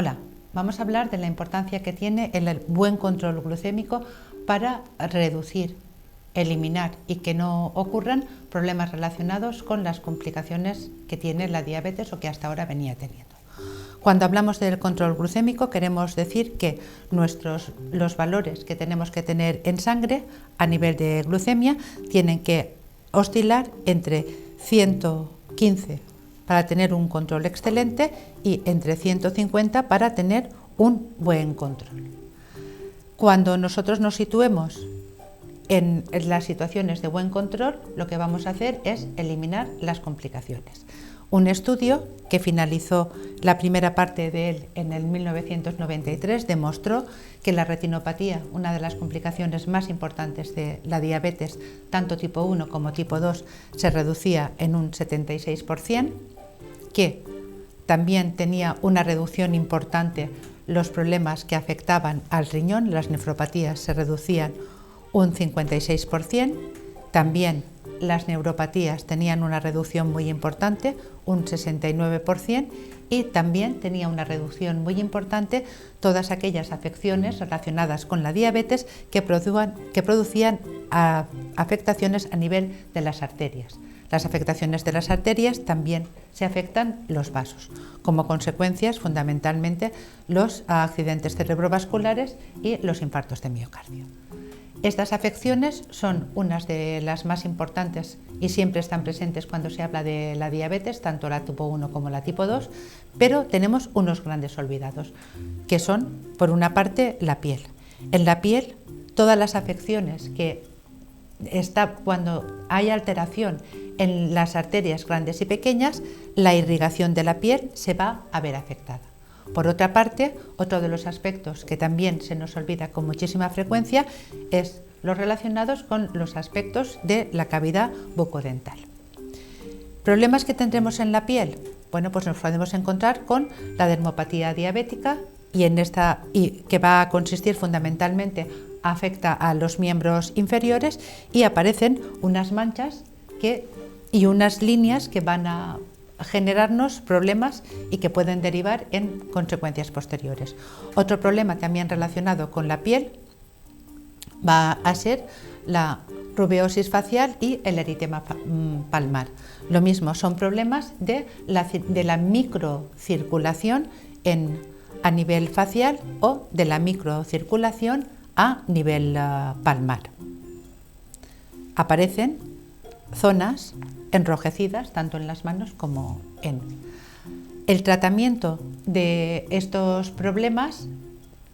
Hola, vamos a hablar de la importancia que tiene el buen control glucémico para reducir, eliminar y que no ocurran problemas relacionados con las complicaciones que tiene la diabetes o que hasta ahora venía teniendo. Cuando hablamos del control glucémico queremos decir que los valores que tenemos que tener en sangre a nivel de glucemia tienen que oscilar entre 115 para tener un control excelente y entre 150 para tener un buen control. Cuando nosotros nos situemos en las situaciones de buen control, lo que vamos a hacer es eliminar las complicaciones. Un estudio que finalizó la primera parte de él en el 1993 demostró que la retinopatía, una de las complicaciones más importantes de la diabetes, tanto tipo 1 como tipo 2, se reducía en un 76%, que también tenía una reducción importante los problemas que afectaban al riñón, las nefropatías se reducían un 56%, también las neuropatías tenían una reducción muy importante, un 69%, y también tenía una reducción muy importante todas aquellas afecciones relacionadas con la diabetes que producían afectaciones a nivel de las arterias. Las afectaciones de las arterias también se afectan los vasos, como consecuencias fundamentalmente los accidentes cerebrovasculares y los infartos de miocardio. Estas afecciones son unas de las más importantes y siempre están presentes cuando se habla de la diabetes, tanto la tipo 1 como la tipo 2, pero tenemos unos grandes olvidados, que son, por una parte, la piel. En la piel, todas las afecciones cuando hay alteración en las arterias grandes y pequeñas, la irrigación de la piel se va a ver afectada. Por otra parte, otro de los aspectos que también se nos olvida con muchísima frecuencia es los relacionados con los aspectos de la cavidad bucodental. ¿Problemas que tendremos en la piel? Bueno, pues nos podemos encontrar con la dermopatía diabética y que va a consistir fundamentalmente, afecta a los miembros inferiores y aparecen unas manchas y unas líneas que van a generarnos problemas y que pueden derivar en consecuencias posteriores. Otro problema también relacionado con la piel va a ser la rubeosis facial y el eritema palmar. Lo mismo, son problemas de la microcirculación a nivel facial o de la microcirculación a nivel palmar. Aparecen zonas enrojecidas tanto en las manos como el tratamiento de estos problemas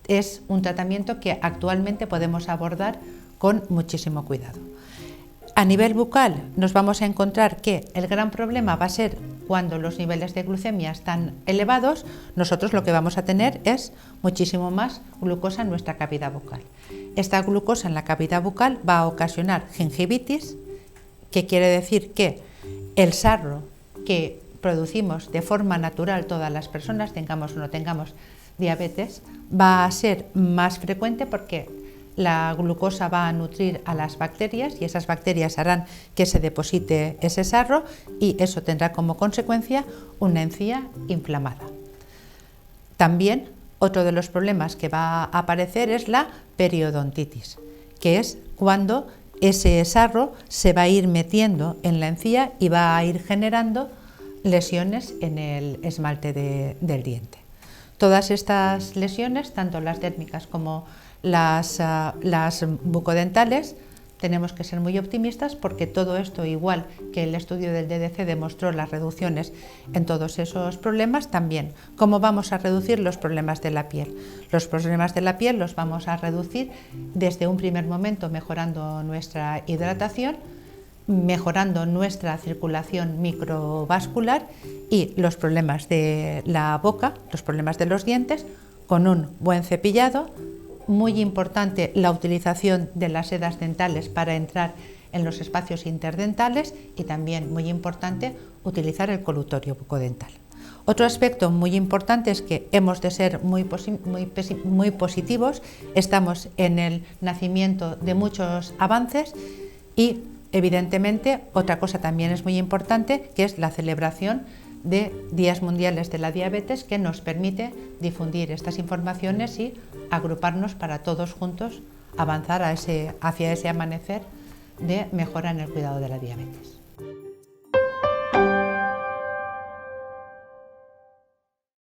es un tratamiento que actualmente podemos abordar con muchísimo cuidado. A nivel bucal nos vamos a encontrar que el gran problema va a ser cuando los niveles de glucemia están elevados, nosotros lo que vamos a tener es muchísimo más glucosa en nuestra cavidad bucal. Esta glucosa en la cavidad bucal va a ocasionar gingivitis, que quiere decir que el sarro que producimos de forma natural todas las personas, tengamos o no tengamos diabetes, va a ser más frecuente porque la glucosa va a nutrir a las bacterias y esas bacterias harán que se deposite ese sarro y eso tendrá como consecuencia una encía inflamada. También otro de los problemas que va a aparecer es la periodontitis, que es cuando ese sarro se va a ir metiendo en la encía y va a ir generando lesiones en el esmalte del diente. Todas estas lesiones, tanto las dérmicas como las bucodentales, tenemos que ser muy optimistas porque todo esto, igual que el estudio del DDC demostró las reducciones en todos esos problemas, también. ¿Cómo vamos a reducir los problemas de la piel? Los problemas de la piel los vamos a reducir desde un primer momento mejorando nuestra hidratación, mejorando nuestra circulación microvascular y los problemas de la boca, los problemas de los dientes, con un buen cepillado. Muy importante la utilización de las sedas dentales para entrar en los espacios interdentales y también muy importante utilizar el colutorio bucodental. Otro aspecto muy importante es que hemos de ser muy positivos, estamos en el nacimiento de muchos avances y evidentemente otra cosa también es muy importante, que es la celebración de Días Mundiales de la Diabetes, que nos permite difundir estas informaciones y agruparnos para todos juntos avanzar hacia ese amanecer de mejora en el cuidado de la diabetes.